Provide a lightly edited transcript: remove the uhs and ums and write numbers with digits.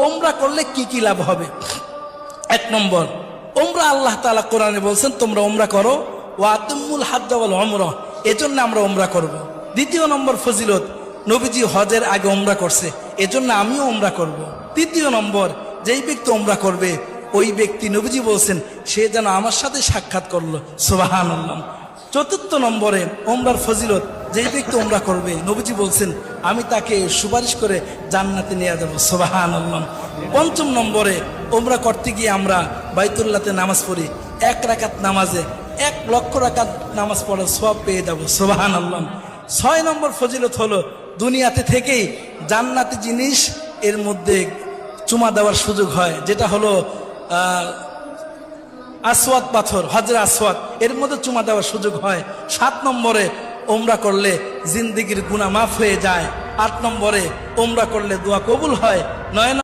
ওমরা করলে কি কি লাভ হবে? এক নম্বর, ওমরা আল্লাহ তাআলা কোরআনে বলছেন তোমরা ওমরা করো, ওয়া আতিমুল হাজ্জ ওয়াল উমরা, এজন্য আমরা ওমরা করব। দ্বিতীয় নম্বর ফজিলত, নবীজি হজের আগে ওমরা করছে, এজন্য আমিও ওমরা করব। তৃতীয় নম্বর, যেই ব্যক্তি ওমরা করবে ওই ব্যক্তি নবীজি বলছেন সে যেন আমার সাথে সাক্ষাৎ করলো, সুবহানাল্লাহ। চতুর্থ নম্বরে ওমরার ফজিলত, যেই ব্যক্তি ওমরা করবে নবীজি বলছেন আমি তাকে সুপারিশ করে জান্নাতে নিয়ে যাবো, সুবহানাল্লাহ। পঞ্চম নম্বরে, ওমরা করতে গিয়ে আমরা বাইতুল্লাহতে নামাজ পড়ি, 1 রাকাত নামাজে 1 লক্ষ রাকাত নামাজ পড়ার সওয়াব পেয়ে যাবো, সুবহানাল্লাহ। 6 নম্বর ফজিলত হলো দুনিয়াতে থেকেই জান্নাতি জিনিস এর মধ্যে চুমা দেওয়ার সুযোগ হয়, যেটা হলো আসওয়াদ পাথর, হজরে আসওয়াদ, এর মধ্যে চুমা দেওয়ার সুযোগ হয়। 7 নম্বরে, ওমরা করলে জিন্দেগির গুনাহ মাফ হয়ে যায়। 8 নম্বরে, ওমরা করলে দোয়া কবুল হয়। 9